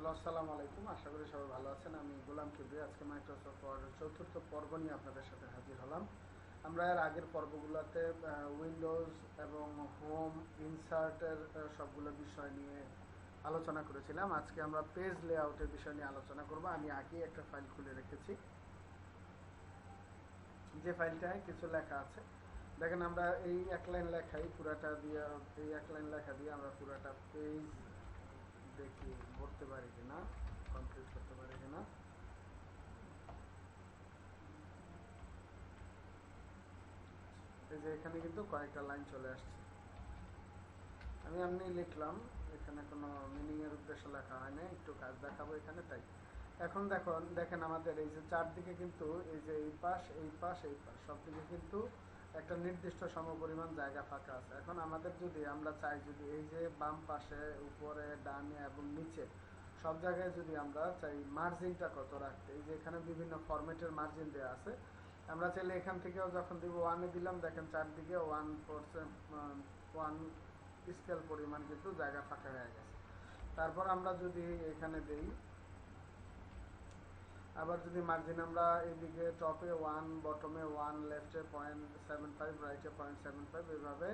Hello, আসসালামু আলাইকুম। আশা করি সবাই ভালো আছেন। আমি গোলাম কিবরিয়া। আজকে মাইক্রোসফট ওয়ার্ডের চতুর্থ পর্ব নিয়ে আপনাদের সাথে হাজির হলাম। আমরা এর আগের পর্বগুলোতে উইন্ডোজ এবং হোম ইনসার্টের সবগুলো বিষয় নিয়ে আলোচনা করেছিলাম। আজকে আমরা পেজ লেআউটের বিষয় নিয়ে আলোচনা করব। আমি আগেই একটা ফাইল খুলে রেখেছি, যে ফাইলটায় কিছু লেখা আছে। দেখেন, আমরা এই এক লাইন লেখাই পুরাটা দিয়ে, এই এক লাইন লেখা দিয়ে আমরা পুরাটা পেজ দেখি ভরতে পারি কিনা, কমপ্লিট করতে পারি কিনা। এই যে এখানে কিন্তু কয়েকটা লাইন চলে আসছে। আমি এমনি লিখলাম, এখানে কোনো মিনিং এর উদ্দেশ্য লেখা হয় না, একটু কাজ দেখাবো এখানে তাই। এখন দেখেন আমাদের এই যে চারদিকে কিন্তু এই যে এই পাশ এই পাশ এই পাশ সব দিকে কিন্তু একটা নির্দিষ্ট সমপরিমাণ জায়গা ফাঁকা আছে। এখন আমাদের যদি আমরা চাই, যদি এই যে বাম পাশে, উপরে, ডানে এবং নিচে সব জায়গায় যদি আমরা চাই মার্জিনটা কত রাখতে, এই যে এখানে বিভিন্ন ফরম্যাটের মার্জিন দেওয়া আছে। আমরা চাইলে এখান থেকেও যখন দিব ওয়ানে দিলাম, দেখেন চারদিকে 1% 1 স্কেল পরিমাণ কিন্তু জায়গা ফাঁকা হয়ে গেছে। তারপর আমরা যদি এখানে দেই, আবার যদি মার্জিন আমরা এদিকে টপে 1, বটমে 1, লেফটে 0.75, রাইটে 0.75 এইভাবে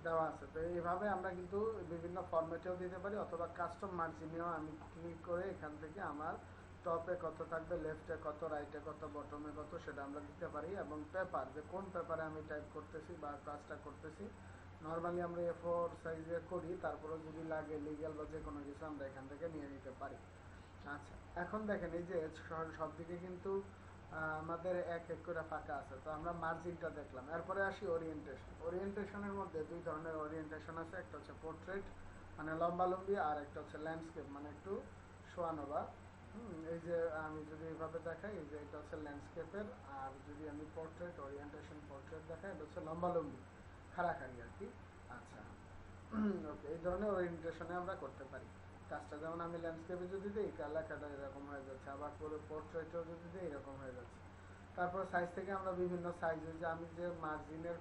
দেওয়া আছে। তো এইভাবে আমরা কিন্তু বিভিন্ন ফরম্যাটেও দিতে পারি, অথবা কাস্টম মার্জিনেও আমি ক্লিক করে এখান থেকে আমার টপে কত থাকবে, লেফটে কত, রাইটে কত, বটমে কত সেটা আমরা দিতে পারি। এবং পেপার, যে কোন পেপারে আমি টাইপ করতেছি বা কাজটা করতেছি, নর্মালি আমরা A4 সাইজে করি, তারপরেও যদি লাগে লিগ্যাল বা যে কোনো কিছু আমরা এখান থেকে নিয়ে নিতে পারি। আচ্ছা, এখন দেখেন এই যে সব দিকে কিন্তু আমাদের এক এক করে ফাঁকা আছে। তো আমরা মার্জিনটা দেখলাম। এরপরে আসি ওরিয়েন্টেশন। ওরিয়েন্টেশনের মধ্যে দুই ধরনের ওরিয়েন্টেশন আছে। একটা হচ্ছে পোর্ট্রেট মানে লম্বালম্বি, আর একটা হচ্ছে ল্যান্ডস্কেপ মানে একটু শোয়ানো বা এই যে আমি যদি এইভাবে দেখাই, এই যে এটা হচ্ছে ল্যান্ডস্কেপের, আর যদি আমি পোর্ট্রেট ওরিয়েন্টেশন পোর্ট্রেট দেখাই, এটা হচ্ছে লম্বালম্বি খাড়াখাড়ি আর কি। আচ্ছা, ওকে, এই ধরনের ওরিয়েন্টেশনে আমরা করতে পারি কাজটা। যেমন আমি ল্যান্ডস্কেপে যদি দিই, লেখাটা এরকম হয়ে যাচ্ছে, আবার পুরো পোর্ট্রেটেও যদি দিই এরকম হয়ে যাচ্ছে। তারপর সাইজ থেকে আমরা বিভিন্ন সাইজে, যে আমি যে মার্জিনের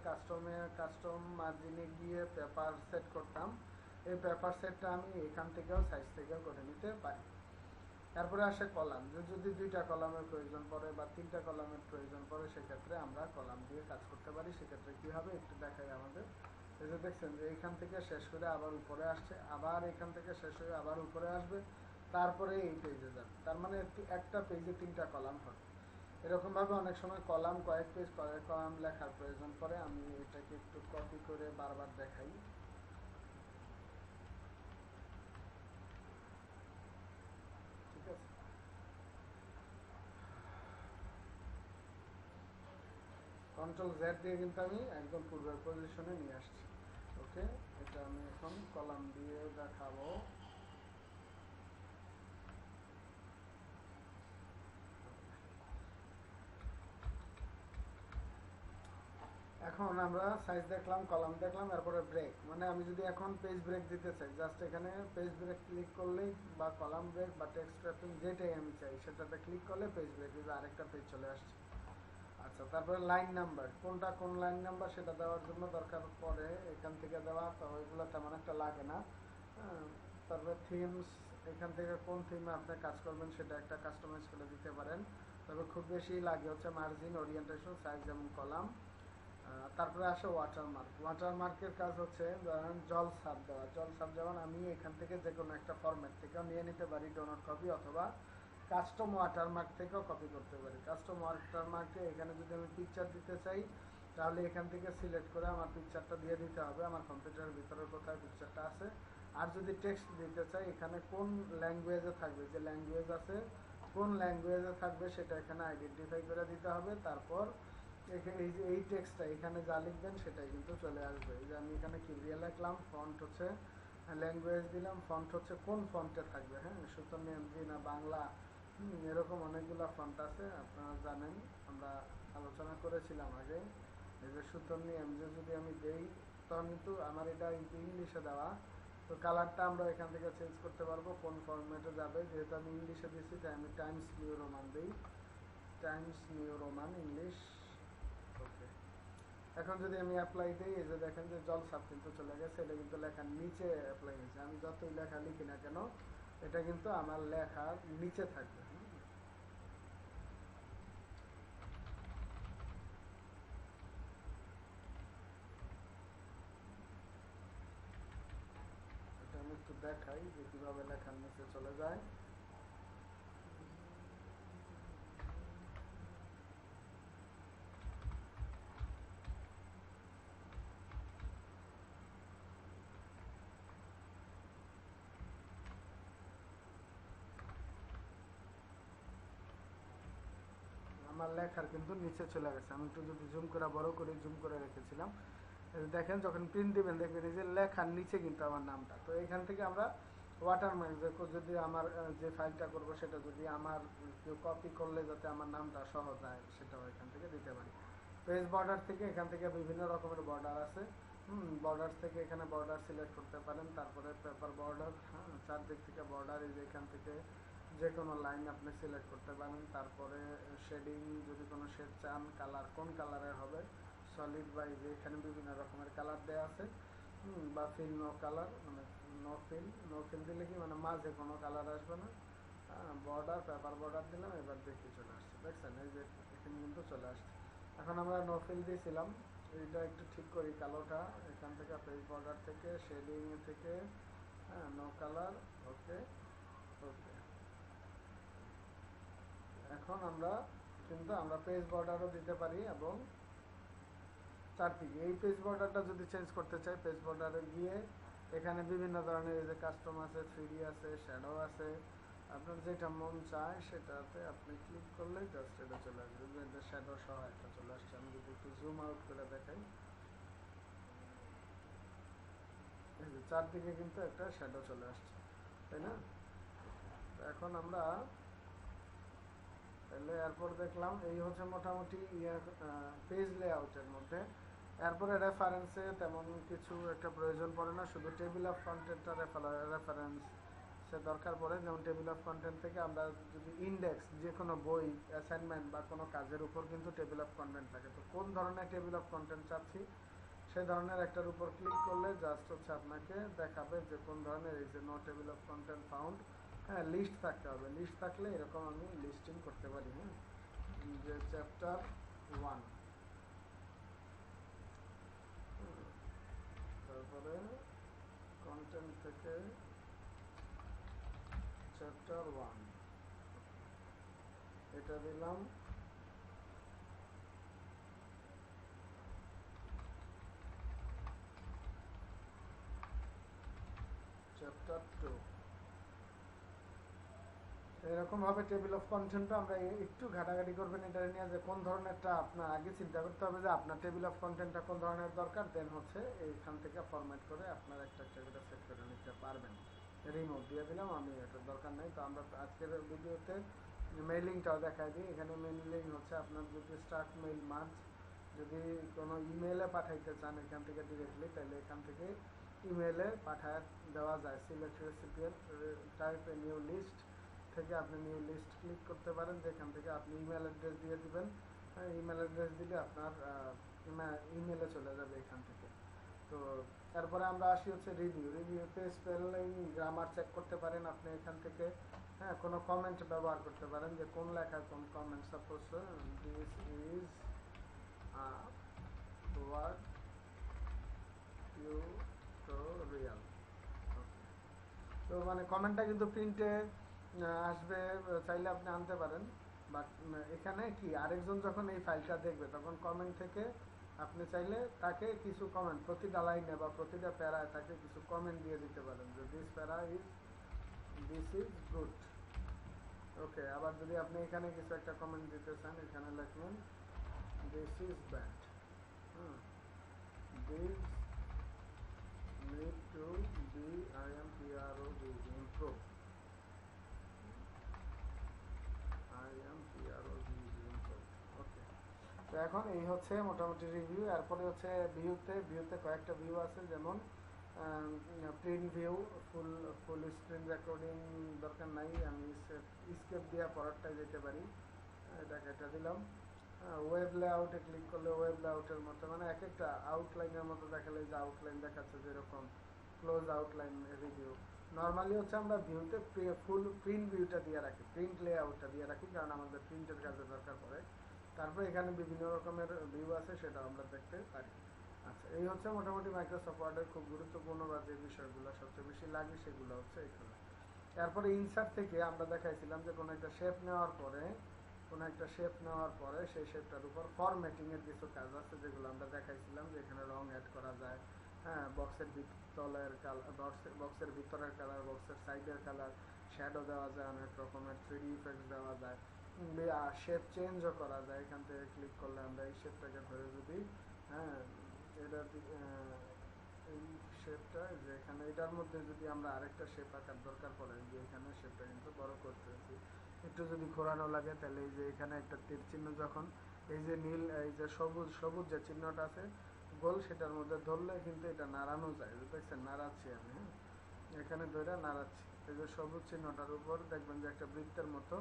কাস্টম মার্জিনে গিয়ে পেপার সেট করতাম, এই পেপার সেটটা আমি এখান থেকেও সাইজ থেকেও করে নিতে পারি। তারপরে আসে কলাম, যে যদি দুইটা কলামের প্রয়োজন পড়ে বা তিনটা কলামের প্রয়োজন পড়ে, সেক্ষেত্রে আমরা কলাম দিয়ে কাজ করতে পারি। সেক্ষেত্রে কী হবে একটু দেখাই আমাদের। এই যে দেখছেন যে এইখান থেকে শেষ করে আবার উপরে আসছে, আবার এখান থেকে শেষ হয়ে আবার উপরে আসবে, তারপরে এই পেজে যাবে। তার মানে একটা পেজে তিনটা কলাম হবে। এরকমভাবে অনেক সময় কলাম কয়েক পেজ কয়েক কলাম লেখার প্রয়োজন পড়ে। আমি এটাকে একটু কপি করে বারবার দেখাই। ঠিক আছে, Ctrl Z দিয়ে কিন্তু আমি একদম পূর্বের পজিশনে নিয়ে আসছি। ওকে, এটা আমি এখন কলাম দিয়ে দেখাবো। এখন আমরা সাইজ দেখলাম, কলাম দেখলাম, তারপরে ব্রেক মানে আমি যদি এখন পেজ ব্রেক দিতে চাই, জাস্ট এখানে পেজ ব্রেক ক্লিক করলেই, বা কলাম ব্রেক বা টেক্সট র্যাপিং যেটাই আমি চাই সেটাতে ক্লিক করলে পেজ ব্রেক দিবে, আরেকটা পেজ চলে আসছে। আচ্ছা, তারপরে লাইন নাম্বার, কোনটা কোন লাইন নাম্বার সেটা দেওয়ার জন্য দরকার পড়ে এখান থেকে দেওয়া, তো ওইগুলো তেমন একটা লাগে না। তারপরে থিমস, এখান থেকে কোন থিমে আপনি কাজ করবেন সেটা একটা কাস্টমাইজ করে দিতে পারেন। তবে খুব বেশি লাগে হচ্ছে মার্জিন, ওরিয়েন্টেশন, সাইজ এবং কলাম। তারপরে আসে ওয়াটারমার্ক। ওয়াটারমার্কের কাজ হচ্ছে ধরেন জল ছাপ দেওয়া। জল ছাপ যেমন আমি এখান থেকে যে কোনো একটা ফরম্যাট থেকেও নিয়ে নিতে পারি, ডোনট কপি, অথবা কাস্টম ওয়াটারমার্ক থেকেও কপি করতে পারি। কাস্টম ওয়াটারমার্কে এখানে যদি আমি পিকচার দিতে চাই, তাহলে এখান থেকে সিলেক্ট করে আমার পিকচারটা দিয়ে দিতে হবে, আমার কম্পিউটারের ভিতরে কোথায় পিকচারটা আছে। আর যদি টেক্সট দিতে চাই, এখানে কোন ল্যাঙ্গুয়েজে থাকবে, যে ল্যাঙ্গুয়েজ আছে কোন ল্যাঙ্গুয়েজে থাকবে সেটা এখানে আইডেন্টিফাই করে দিতে হবে। তারপর এই যে এই টেক্সটটা এখানে যা লিখবেন সেটাই কিন্তু চলে আসবে। এই যে আমি এখানে কিবরিয়া লিখলাম, ফন্ট হচ্ছে, ল্যাঙ্গুয়েজ দিলাম, ফন্ট হচ্ছে কোন ফন্টে থাকবে, হ্যাঁ, সুতরাং এমজি না বাংলা, এরকম অনেকগুলো ফন্ট আছে, আপনারা জানেন, আমরা আলোচনা করেছিলাম আগে। এই যে সুতরাং এমজি যদি আমি দেই, তখন কিন্তু আমার এটা কিন্তু ইংলিশে দেওয়া। তো কালারটা আমরা এখান থেকে চেঞ্জ করতে পারবো কোন ফরম্যাটে যাবে। যেহেতু আমি ইংলিশে দিচ্ছি তাই আমি টাইমস নিউ রোমান দিই, টাইমস নিউ রোমান ইংলিশ। ওকে, এখন যদি আমি অ্যাপ্লাই দিই, এই যে দেখেন যে জল সাপ কিন্তু চলে গেছে, এটা কিন্তু লেখার নিচে অ্যাপ্লাই হয়েছে। আমি যতই লেখা লিখি না কেন, এটা কিন্তু আমার লেখার নিচে থাকবে। এটা আমি একটু দেখাই যে কিভাবে লেখার নিচে চলে যায়। আমার লেখার কিন্তু নিচে চলে গেছে। আমি একটু যদি জুম করে বড় করে জুম করে রেখেছিলাম, দেখেন যখন প্রিন্ট দিবেন দেখবেন এই যে লেখার নিচে কিন্তু আমার নামটা। তো এখান থেকে আমরা ওয়াটারমার্ক যদি আমার যে ফাইলটা করব সেটা যদি আমার কেউ কপি করলে যাতে আমার নামটা সহজ হয় সেটাও এখান থেকে দিতে পারি। পেজ বর্ডার থেকে এখান থেকে বিভিন্ন রকমের বর্ডার আছে। বর্ডার থেকে এখানে বর্ডার সিলেক্ট করতে পারেন, তারপরে পেপার বর্ডার, হ্যাঁ, চারদিক থেকে বর্ডার, এই যে এখান থেকে যে কোনো লাইন আপনি সিলেক্ট করতে পারেন। তারপরে শেডিং, যদি কোনো শেড চান, কালার কোন কালারের হবে, সলিড বা এই যে এখানে বিভিন্ন রকমের কালার দেওয়া আছে। বা ফিল নো কালার, মানে নো ফিল দিলে কি মানে মাঝে কোনো কালার আসবে না। বর্ডার, পেপার বর্ডার দিলাম, এবার দেখি চলে আসছে, দেখছেন এই যে এখানে কিন্তু চলে আসছে। এখন আমরা নো ফিল দিয়েছিলাম, এইটা একটু ঠিক করি কালোটা। এখান থেকে পেজ বর্ডার থেকে শেডিং থেকে, হ্যাঁ, নো কালার, ওকে ওকে। এখন আমরা কিন্তু আমরা পেজ বর্ডারও দিতে পারি এবং চারদিকে এই পেজ বর্ডারটা যদি চেঞ্জ করতে চাই, পেজ বর্ডারে গিয়ে এখানে বিভিন্ন ধরনের এই যে কাস্টম আছে, 3D আছে, শ্যাডো আছে, আপনার যেটা মন চায় সেটাতে আপনি ক্লিক করলে জাস্ট এটা চলে আসবে। এটা শ্যাডো সহ একটা চলে আসছে। আমি যদি একটু জুম আউট করে দেখাই, এই যে চারদিকে কিন্তু একটা শ্যাডো চলে আসছে, তাই না? এখন আমরা তাহলে এরপর দেখলাম এই হচ্ছে মোটামুটি পেজ লেআউটের মধ্যে। এরপরে রেফারেন্সে তেমন কিছু একটা প্রয়োজন পড়ে না, শুধু টেবিল অফ কন্টেন্টটা রেফারেন্স সে দরকার পড়ে। যেমন টেবিল অফ কন্টেন্ট থেকে আমরা যদি ইন্ডেক্স, যে কোনো বই, অ্যাসাইনমেন্ট বা কোনো কাজের উপর কিন্তু টেবিল অফ কন্টেন্ট থাকে। তো কোন ধরনের টেবিল অফ কন্টেন্ট চাচ্ছি সেই ধরনের একটার উপর ক্লিক করলে জাস্ট হচ্ছে আপনাকে দেখাবে যে কোন ধরনের, এই যে no table of content found. হ্যাঁ, লিস্ট থাকতে হবে, লিস্ট থাকলে এরকম আমি লিস্টিং করতে পারি। হ্যাঁ, যে চ্যাপ্টার 1, তারপরে কন্টেন্ট থেকে চ্যাপ্টার 1 এটা দিলাম। চ্যাপ্টার 2, এরকমভাবে টেবিল অফ কন্টেন্টটা আমরা একটু ঘাটাঘাটি করবেন এটা নিয়ে, যে কোন ধরনেরটা আপনার আগে চিন্তা করতে হবে যে আপনার টেবিল অফ কন্টেন্টটা কোন ধরনের দরকার, দেন হচ্ছে এইখান থেকে ফরম্যাট করে আপনার একটা একটা সেট করে নিতে পারবেন। রিমুভ দিয়ে দিলাম, আমি এটার দরকার নেই। তো আমরা আজকের ভিডিওতে মেইলিংটাও দেখাই দিই। এখানে মেইলিং হচ্ছে আপনার যদি স্টার্ট মেইল মার্চ, যদি কোনো ইমেলে পাঠাইতে চান এখান থেকে ডিরেক্টলি, তাহলে এখান থেকে ইমেলে পাঠায় দেওয়া যায়। Select recipient, type a new list থেকে আপনি নিউ লিস্ট ক্লিক করতে পারেন, যেখান থেকে আপনি ইমেল অ্যাড্রেস দিয়ে দিবেন। ইমেল অ্যাড্রেস দিলে আপনার ইমেলে চলে যাবে এখান থেকে। তো তারপরে আমরা আসি হচ্ছে রিভিউতে স্পেলিং, গ্রামার চেক করতে পারেন আপনি এখান থেকে। হ্যাঁ, কোনো কমেন্ট ব্যবহার করতে পারেন, যে কোন লেখায় কোন comment. Suppose this is Word tutorial, তো মানে কমেন্টটা কিন্তু প্রিন্টে আসবে, চাইলে আপনি আনতে পারেন। বাট এখানে কি আরেকজন যখন এই ফাইলটা দেখবে তখন কমেন্ট থেকে আপনি চাইলে তাকে কিছু কমেন্ট, প্রতিটা লাইনে বা প্রতিটা প্যারায় তাকে কিছু কমেন্ট দিয়ে দিতে পারেন, যে দিস ইজ গুড, ওকে। আবার যদি আপনি এখানে কিছু একটা কমেন্ট দিতে চান, এখানে লিখবেন this is bad, this need to be improve, improve, ওকে। তো এখন এই হচ্ছে মোটামুটি রিভিউ। এরপরে হচ্ছে ভিউতে কয়েকটা ভিউ আছে, যেমন প্রিন্ট ভিউ, ফুল ফুল স্ক্রিন রেকর্ডিং দরকার নাই, আমি স্কেপ দিয়ে পরেরটায় যেতে পারি, এটাকে এটা দিলাম। ওয়েব লেআউটে ক্লিক করলে ওয়েব লেআউটের মতো, মানে এক একটা আউটলাইনের মতো দেখালে, যে আউটলাইন দেখাচ্ছে যেরকম ক্লোজ আউটলাইন রিভিউ, নর্মালি হচ্ছে আমরা ভিউতে ফুল প্রিন্ট ভিউটা দিয়ে রাখি, প্রিন্ট লেআউটটা দিয়ে রাখি, কারণ আমাদের প্রিন্টের কাজে দরকার পড়ে। তারপরে এখানে বিভিন্ন রকমের ভিউ আছে, সেটা আমরা দেখতে পারি। আচ্ছা, এই হচ্ছে মোটামুটি মাইক্রোসফট ওয়ার্ডের খুব গুরুত্বপূর্ণ বা যে বিষয়গুলো সবচেয়ে বেশি লাগে সেগুলো হচ্ছে এখানে। তারপরে ইনসার্ট থেকে আমরা দেখাইছিলাম যে কোনো একটা শেপ নেওয়ার পরে, সেই শেপটার উপর ফরম্যাটিংয়ের কিছু কাজ আছে, যেগুলো আমরা দেখাইছিলাম যে এখানে রং অ্যাড করা যায়। হ্যাঁ, বক্সের তলের কালার, বক্সের ভিতরের কালার, বক্সের সাইডের কালার, শ্যাডো দেওয়া যায়, অনেক রকমের 3D ইফেক্টস দেওয়া যায়, শেপ চেঞ্জও করা যায়। এখান থেকে ক্লিক করলে আমরা এই শেপটাকে ধরে যদি, হ্যাঁ, এটা এই শেপটা যে এখানে এটার মধ্যে যদি আমরা আরেকটা শেপ আঁকার দরকার পড়ে, যে এখানে শেপটা কিন্তু বড় করতেছি, একটু যদি ঘোরানো লাগে, তাহলে এই যে এখানে একটা তীর চিহ্ন, যখন এই যে নীল, এই যে সবুজ সবুজ যে চিহ্নটা আছে গোল, সেটার মধ্যে ধরলে কিন্তু এটা নাড়ানো যায়। দেখছেন, নাড়াচ্ছি আমি, হ্যাঁ, এখানে ধরে নাড়াচ্ছি, এই যে সবুজ চিহ্নটার উপর দেখবেন যে একটা বৃত্তের মতো,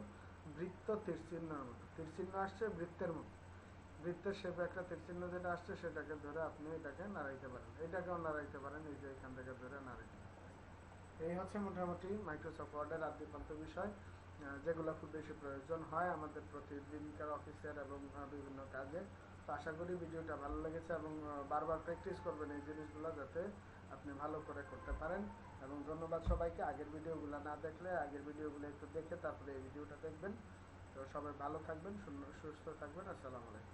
বৃত্ত তীর চিহ্নের মতো তীর চিহ্ন আসছে, বৃত্তের মতো, বৃত্তের শেপে একটা তীর চিহ্ন যেটা আসছে, সেটাকে ধরে আপনি এটাকে নাড়াইতে পারেন, এটাকেও নাড়াইতে পারেন, এই যে এখান থেকে ধরে নাড়াইতে পারেন। এই হচ্ছে মোটামুটি মাইক্রোসফট ওয়ার্ডের আদ্যপান্ত বিষয়, যেগুলো খুব বেশি প্রয়োজন হয় আমাদের প্রতিদিনকার অফিসের এবং বিভিন্ন কাজে। তো আশা করি ভিডিওটা ভালো লেগেছে, এবং বারবার প্র্যাকটিস করবেন এই জিনিসগুলো, যাতে আপনি ভালো করে করতে পারেন। এবং ধন্যবাদ সবাইকে। আগের ভিডিওগুলো না দেখলে আগের ভিডিওগুলো একটু দেখে তারপরে এই ভিডিওটা দেখবেন। তো সবাই ভালো থাকবেন, সুস্থ থাকবেন। আসসালামু আলাইকুম।